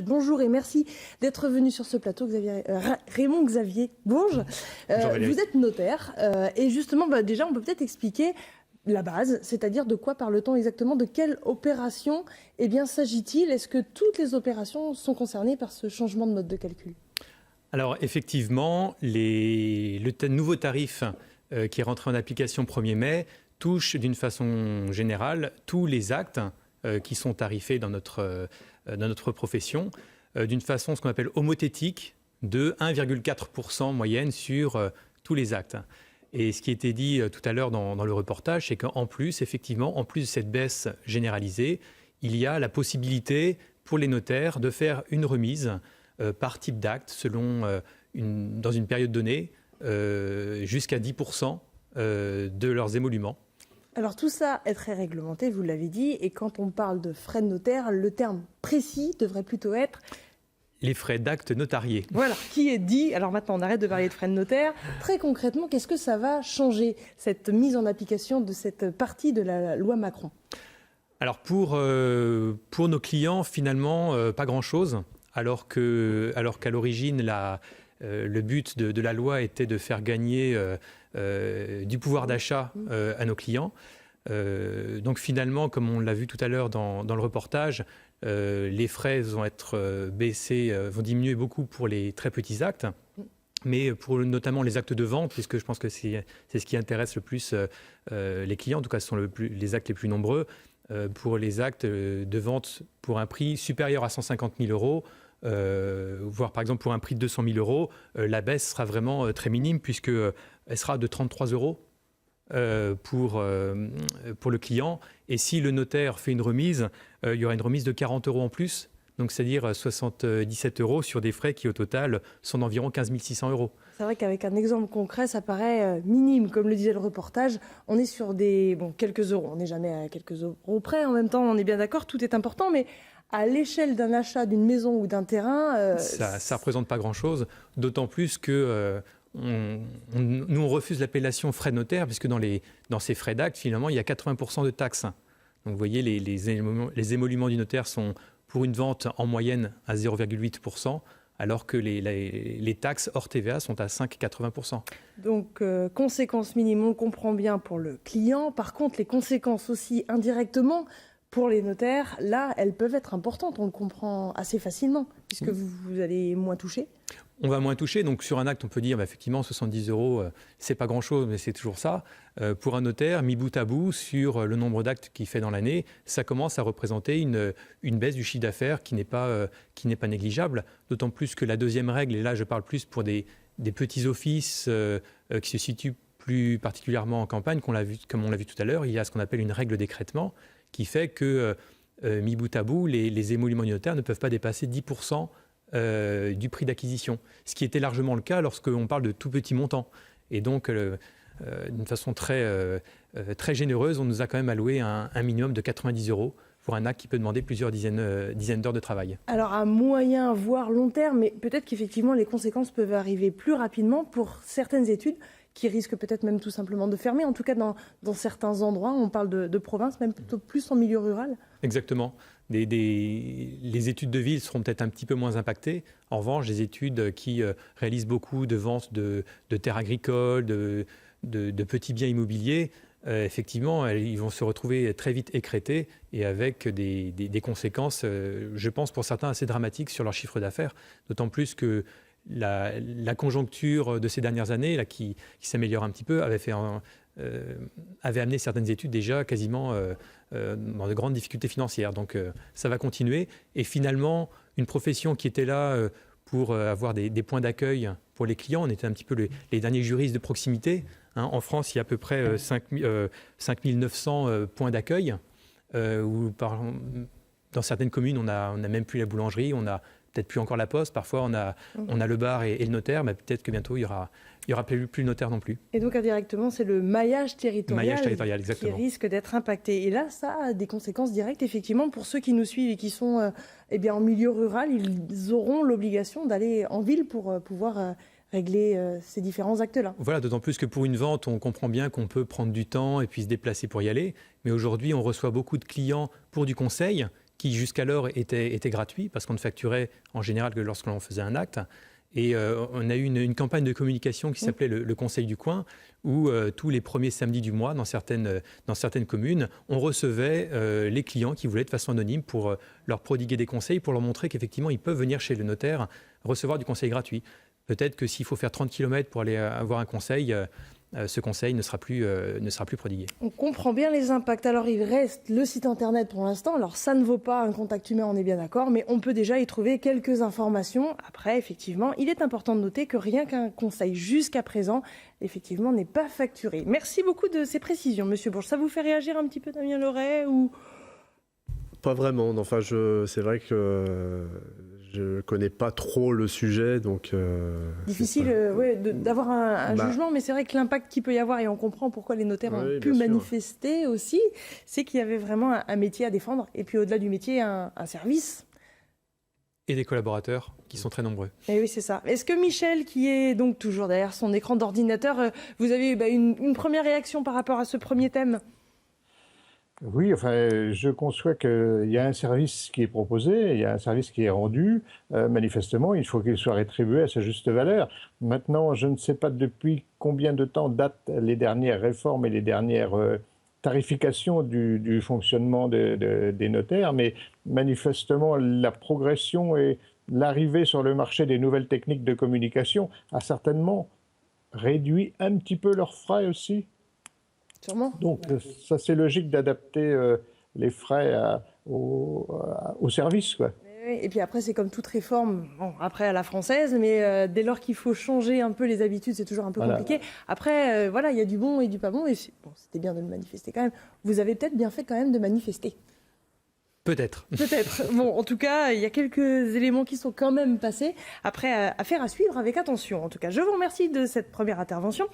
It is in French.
Bonjour et merci d'être venu sur ce plateau, Raymond Xavier Bourges. Vous êtes notaire et justement, déjà, on peut peut-être expliquer la base, c'est-à-dire de quoi parle-t-on exactement, de quelle opération s'agit-il? Est-ce que toutes les opérations sont concernées par ce changement de mode de calcul? Alors effectivement, le nouveau tarif qui est rentré en application 1er mai touche d'une façon générale tous les actes qui sont tarifés dans notre profession, d'une façon ce qu'on appelle homothétique, de 1,4% en moyenne sur tous les actes. Et ce qui était dit tout à l'heure dans le reportage, c'est qu'en plus, effectivement, en plus de cette baisse généralisée, il y a la possibilité pour les notaires de faire une remise par type d'acte dans une période donnée jusqu'à 10% de leurs émoluments. Alors tout ça est très réglementé, vous l'avez dit, et quand on parle de frais de notaire, le terme précis devrait plutôt être... les frais d'acte notariés. Voilà, qui est dit. Alors maintenant, on arrête de parler de frais de notaire. Très concrètement, qu'est-ce que ça va changer, cette mise en application de cette partie de la loi Macron? Alors pour nos clients, finalement, pas grand-chose, alors qu'à l'origine, le but de la loi était de faire gagner du pouvoir d'achat à nos clients. Donc finalement, comme on l'a vu tout à l'heure dans le reportage, les frais vont être baissés, vont diminuer beaucoup pour les très petits actes, mais pour notamment les actes de vente, puisque je pense que c'est ce qui intéresse le plus les clients, en tout cas ce sont les actes les plus nombreux, pour les actes de vente pour un prix supérieur à 150 000 euros, voire par exemple pour un prix de 200 000 euros, la baisse sera vraiment très minime, puisqu'elle sera de 33 euros. Pour le client. Et si le notaire fait une remise, il y aura une remise de 40 euros en plus, donc c'est-à-dire 77 euros sur des frais qui au total sont d'environ 15 600 euros. C'est vrai qu'avec un exemple concret, ça paraît minime. Comme le disait le reportage, on est sur quelques euros. On n'est jamais à quelques euros près. En même temps, on est bien d'accord, tout est important, mais à l'échelle d'un achat d'une maison ou d'un terrain... Ça ne représente pas grand-chose, d'autant plus que... Nous, on refuse l'appellation frais de notaire, puisque dans ces frais d'acte, finalement, il y a 80% de taxes. Donc, vous voyez, les émoluments du notaire sont, pour une vente, en moyenne, à 0,8%, alors que les taxes hors TVA sont à 5,80%. Donc, conséquences minimum, on comprend bien pour le client. Par contre, les conséquences aussi, indirectement, pour les notaires, là, elles peuvent être importantes. On le comprend assez facilement, puisque vous allez moins toucher. On va moins toucher, donc sur un acte, on peut dire effectivement 70 euros, c'est pas grand-chose, mais c'est toujours ça. Pour un notaire, mis bout à bout, sur le nombre d'actes qu'il fait dans l'année, ça commence à représenter une baisse du chiffre d'affaires qui n'est pas négligeable. D'autant plus que la deuxième règle, et là je parle plus pour des petits offices qui se situent plus particulièrement en campagne, comme on l'a vu tout à l'heure, il y a ce qu'on appelle une règle d'écrêtement qui fait que, mis bout à bout, les émoluments du notaire ne peuvent pas dépasser 10% du prix d'acquisition, ce qui était largement le cas lorsqu'on parle de tout petits montants. Et donc, d'une façon très généreuse, on nous a quand même alloué un minimum de 90 euros pour un acte qui peut demander plusieurs dizaines d'heures de travail. Alors à moyen, voire long terme, mais peut-être qu'effectivement les conséquences peuvent arriver plus rapidement pour certaines études qui risquent peut-être même tout simplement de fermer. En tout cas, dans certains endroits, on parle de province, même plutôt plus en milieu rural. Exactement. Les études de ville seront peut-être un petit peu moins impactées. En revanche, les études qui réalisent beaucoup de ventes de terres agricoles, de petits biens immobiliers, effectivement, ils vont se retrouver très vite écrêtés et avec des conséquences, je pense pour certains, assez dramatiques sur leur chiffre d'affaires. D'autant plus que la conjoncture de ces dernières années, là, qui s'améliore un petit peu, avait amené certaines études déjà quasiment dans de grandes difficultés financières. Donc ça va continuer. Et finalement, une profession qui était là pour avoir des points d'accueil pour les clients, on était un petit peu les derniers juristes de proximité. En France, il y a à peu près 5900 points d'accueil. Dans certaines communes, on n'a même plus la boulangerie, on n'a peut-être plus encore la poste. Parfois, on a le bar et le notaire, mais peut-être que bientôt, il y aura plus le notaire non plus. Et donc, indirectement, c'est le maillage territorial exactement, qui risque d'être impacté. Et là, ça a des conséquences directes, effectivement, pour ceux qui nous suivent et qui sont en milieu rural. Ils auront l'obligation d'aller en ville pour pouvoir régler ces différents actes-là. Voilà, d'autant plus que pour une vente, on comprend bien qu'on peut prendre du temps et puis se déplacer pour y aller. Mais aujourd'hui, on reçoit beaucoup de clients pour du conseil qui jusqu'alors était gratuit, parce qu'on ne facturait en général que lorsque l'on faisait un acte. Et on a eu une campagne de communication qui s'appelait le Conseil du coin, où tous les premiers samedis du mois, dans certaines communes, on recevait les clients qui voulaient de façon anonyme pour leur prodiguer des conseils, pour leur montrer qu'effectivement, ils peuvent venir chez le notaire recevoir du conseil gratuit. Peut-être que s'il faut faire 30 km pour aller avoir un conseil, ce conseil ne sera plus prodigué. On comprend bien les impacts. Alors, il reste le site internet pour l'instant. Alors, ça ne vaut pas un contact humain, on est bien d'accord, mais on peut déjà y trouver quelques informations. Après, effectivement, il est important de noter que rien qu'un conseil jusqu'à présent, effectivement, n'est pas facturé. Merci beaucoup de ces précisions, Monsieur Bourges. Ça vous fait réagir un petit peu, Damien Loret, ou... Pas vraiment. Enfin, c'est vrai que je connais pas trop le sujet, donc... difficile d'avoir un jugement, mais c'est vrai que l'impact qu'il peut y avoir, et on comprend pourquoi les notaires ont pu manifester aussi, c'est qu'il y avait vraiment un métier à défendre, et puis au-delà du métier, un service. Et des collaborateurs qui sont très nombreux. Et oui, c'est ça. Est-ce que Michel, qui est donc toujours derrière son écran d'ordinateur, vous avez une première réaction par rapport à ce premier thème ? Oui, enfin, je conçois qu'il y a un service qui est proposé, il y a un service qui est rendu. Manifestement, il faut qu'il soit rétribué à sa juste valeur. Maintenant, je ne sais pas depuis combien de temps datent les dernières réformes et les dernières tarifications du fonctionnement des notaires, mais manifestement, la progression et l'arrivée sur le marché des nouvelles techniques de communication a certainement réduit un petit peu leurs frais aussi. Sûrement. Donc, ça, c'est logique d'adapter les frais au service, quoi. Et puis après, c'est comme toute réforme, bon, après à la française, mais dès lors qu'il faut changer un peu les habitudes, c'est toujours un peu compliqué. Après, il y a du bon et du pas bon, et c'était bien de le manifester quand même. Vous avez peut-être bien fait quand même de manifester. Peut-être. Peut-être. Bon, en tout cas, il y a quelques éléments qui sont quand même passés. Après, affaire à suivre avec attention. En tout cas, je vous remercie de cette première intervention.